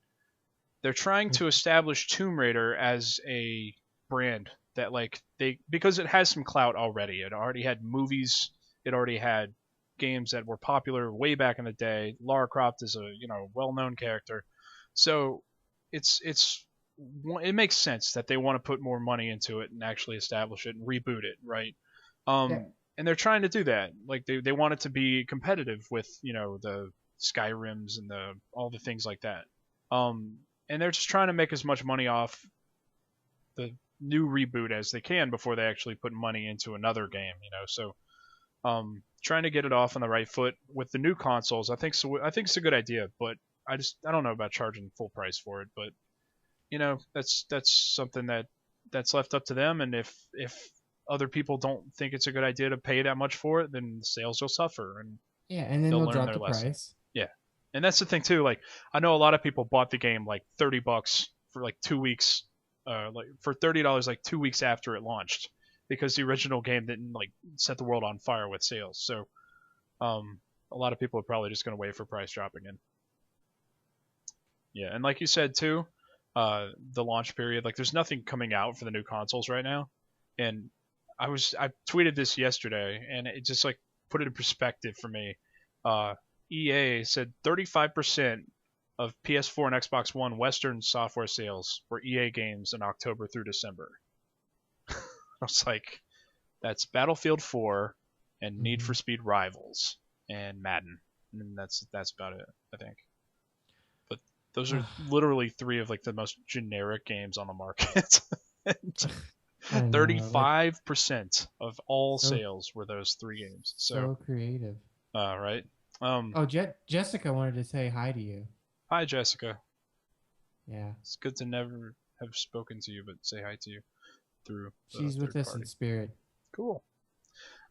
They're trying to establish Tomb Raider as a brand that like they because it has some clout already. It already had movies. It already had games that were popular way back in the day. Lara Croft is a well-known character, so it makes sense that they want to put more money into it and actually establish it and reboot it, right? Yeah. And they're trying to do that. Like they want it to be competitive with the Skyrims and all the things like that. And they're just trying to make as much money off the new reboot as they can before they actually put money into another game. So trying to get it off on the right foot with the new consoles, I think so. I think it's a good idea, but I don't know about charging full price for it. But that's something that's left up to them. And if other people don't think it's a good idea to pay that much for it, then the sales will suffer, and Yeah, and then they'll they'll learn drop their the lesson. price. Yeah, and that's the thing too. Like I know a lot of people bought the game like $30 for like 2 weeks, like for $30 like 2 weeks after it launched, because the original game didn't like set the world on fire with sales. So a lot of people are probably just going to wait for price dropping in. Yeah, and like you said too, the launch period, like there's nothing coming out for the new consoles right now, and I tweeted this yesterday, and it just like put it in perspective for me. EA said 35% of PS4 and Xbox One Western software sales were EA games in October through December. I was like, that's Battlefield 4 and Need for Speed Rivals and Madden, and that's about it, I think. But those are literally three of like the most generic games on the market. 35% of all sales were those three games. So creative. Right. Jessica wanted to say hi to you. Hi, Jessica. Yeah. It's good to never have spoken to you, but say hi to you through. She's with us in spirit. Cool.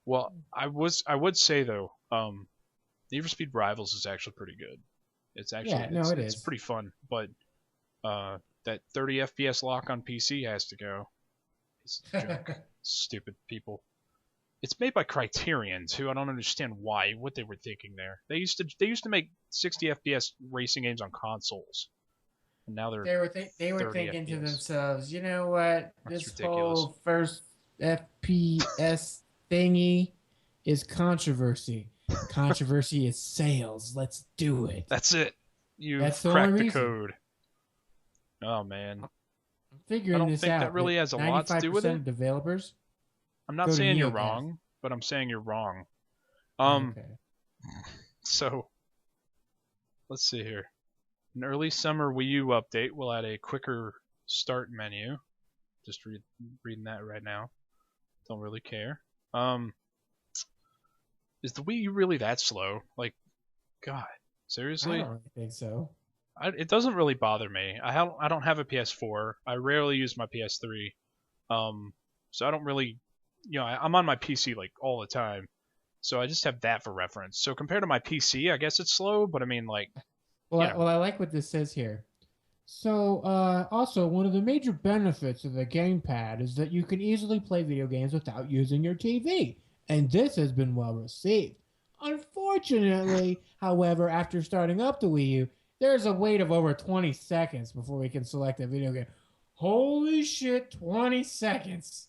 Well, I would say though, Need for Speed Rivals is actually pretty good. It's actually it's pretty fun, but that 30 FPS lock on PC has to go. It's a joke. Stupid people. It's made by Criterion too. I don't understand what they were thinking there. They used to make 60 FPS racing games on consoles, and now they were thinking FPS. to themselves, you know what? That's this ridiculous. whole first FPS thingy is controversy. Controversy is sales. Let's do it. That's it. That's cracked the the code. Oh man. I'm figuring this out. I don't think that really has a lot to do with it. Of developers. I'm not saying you're wrong, but I'm saying you're wrong. Okay. So let's see here. An early summer Wii U update will add a quicker start menu. Just reading that right now. Don't really care. Is the Wii U really that slow? Like, God, seriously? I don't really think so. It doesn't really bother me. I don't have a PS4. I rarely use my PS3. So I don't really, I'm on my PC like all the time. So I just have that for reference. So compared to my PC, I guess it's slow, but I mean like. Well, I like what this says here. So, also, one of the major benefits of the gamepad is that you can easily play video games without using your TV, and this has been well received. Unfortunately, however, after starting up the Wii U, there's a wait of over 20 seconds before we can select a video game. Holy shit, 20 seconds.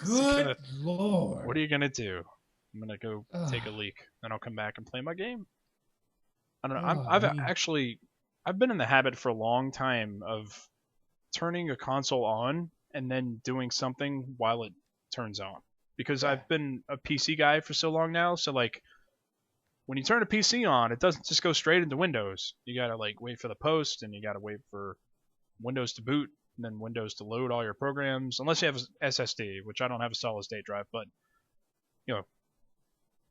Good Lord. What are you going to do? I'm going to go take a leak, then I'll come back and play my game. I don't know. I've been in the habit for a long time of turning a console on and then doing something while it turns on. Because I've been a PC guy for so long now, so like when you turn a PC on, it doesn't just go straight into Windows. You gotta like wait for the post, and you gotta wait for Windows to boot, and then Windows to load all your programs, unless you have a SSD, which I don't have a solid state drive, but you know,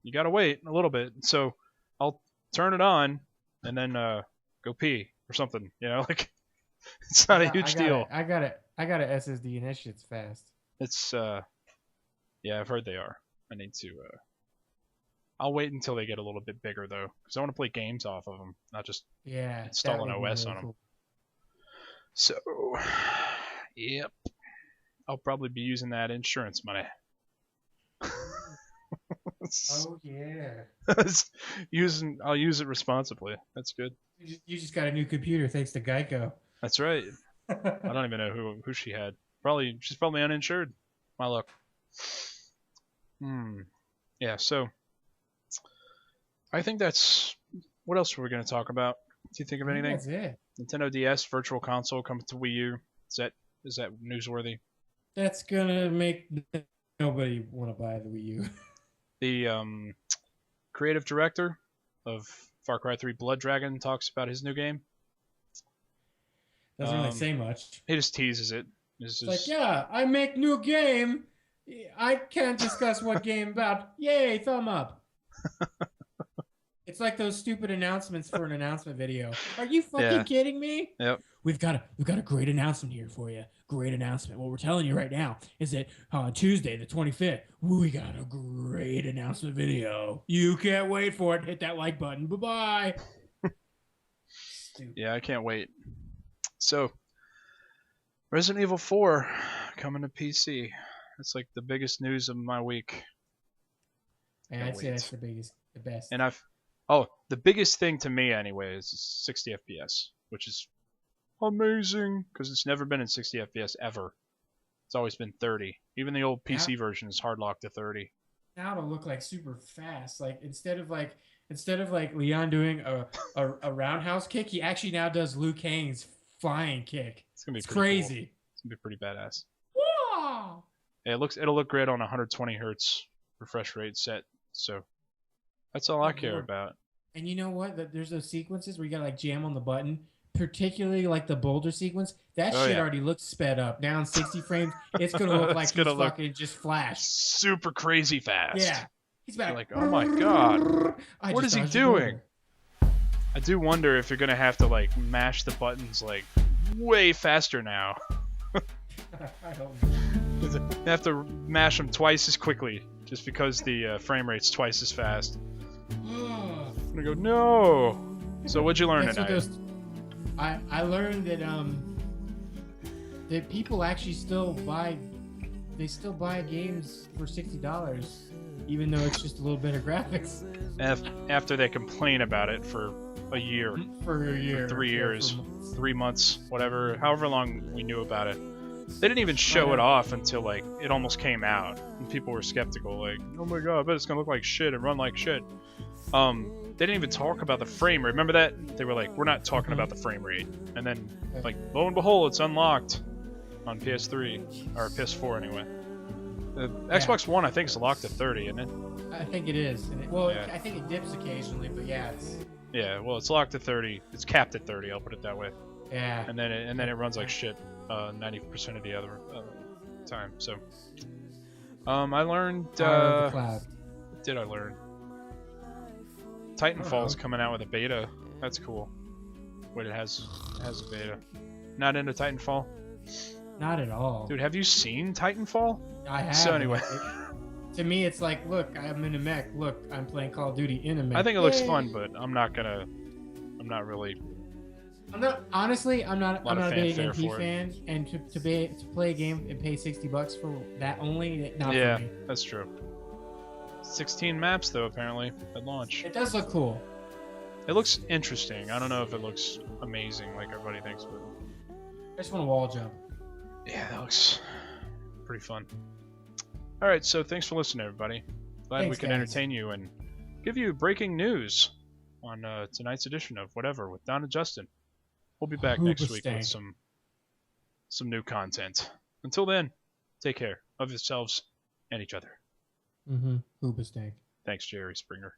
you gotta wait a little bit. So I'll turn it on and then go pee or something. You know, like it's not a huge deal. I got a SSD and that shit's fast. It's yeah, I've heard they are. I need to. I'll wait until they get a little bit bigger though, because I want to play games off of them, not just install an OS on them. Cool. So, yep, I'll probably be using that insurance money. Oh yeah. I'll use it responsibly. That's good. You just got a new computer thanks to Geico. That's right. I don't even know who she had. She's probably uninsured. My luck. Yeah. So, I think that's. What else were we going to talk about? Do you think of anything? That's it. Nintendo DS Virtual Console coming to Wii U. Is that newsworthy? That's gonna make nobody want to buy the Wii U. The creative director of Far Cry 3 Blood Dragon talks about his new game. Doesn't really say much. He just teases it. It's like, yeah, I make new game. I can't discuss what game about. Yay, thumb up. It's like those stupid announcements for an announcement video. Are you fucking kidding me? Yep. We've got a great announcement here for you. Great announcement. What we're telling you right now is that on Tuesday, the 25th, we got a great announcement video. You can't wait for it. Hit that like button. Bye-bye. Yeah, I can't wait. So, Resident Evil 4 coming to PC. That's like the biggest news of my week. And I'd say that's the best. And the biggest thing to me anyway is 60 FPS, which is amazing because it's never been in 60 FPS ever. It's always been 30. Even the old PC version is hard locked to 30. Now it'll look like super fast. Like instead of Leon doing a roundhouse kick, he actually now does Liu Kang's flying kick. It's gonna be crazy. Cool. It's gonna be pretty badass. Wow. Yeah, it'll look great on 120 hertz refresh rate set. So that's all I care about. And you know what? There's those sequences where you gotta like jam on the button, particularly like the boulder sequence. That shit already looks sped up. Down 60 frames, it's gonna look like he's fucking just flashed. Super crazy fast. Yeah. He's back. You're like, oh my god. What is he doing? I do wonder if you're gonna have to like mash the buttons like way faster now. I don't know. You have to mash them twice as quickly just because the frame rate's twice as fast. I'm gonna go, no. So what'd you learn tonight? I learned that that people actually still buy games for $60, even though it's just a little bit of graphics. After they complain about it for a year. For 3 years. 3 months, whatever, however long we knew about it. They didn't even show it off until like it almost came out, and people were skeptical, like, oh my god, I bet it's gonna look like shit and run like shit. They didn't even talk about the frame rate. Remember that? They were like, we're not talking about the frame rate. And then, like, lo and behold, it's unlocked on PS3 or PS4 anyway. Xbox One, I think, is locked at 30, isn't it? I think it is. I think it dips occasionally, but yeah, it's. Yeah, well, it's locked at 30. It's capped at 30. I'll put it that way. Yeah. And then it runs like shit 90% of the other time. So, I learned. What did I learn? Titanfall's coming out with a beta. That's cool. Wait, it has a beta. Not into Titanfall? Not at all. Dude, have you seen Titanfall? I have. So anyway. To me, it's like, look, I'm in a mech. Look, I'm playing Call of Duty in a mech. I think it looks fun, but I'm not really. I'm not a big MP fan, and to play a game and pay $60 for that only, not for me. That's true. 16 maps though, apparently at launch. It does look cool. It looks interesting. I don't know if it looks amazing like everybody thinks, but I just want to wall jump. Yeah, that looks pretty fun. All right, so thanks for listening, everybody. Glad we can entertain you and give you breaking news on tonight's edition of Whatever with Don and Justin. We'll be back next week with some new content. Until then, take care of yourselves and each other. Hoobastank. Thanks, Jerry Springer.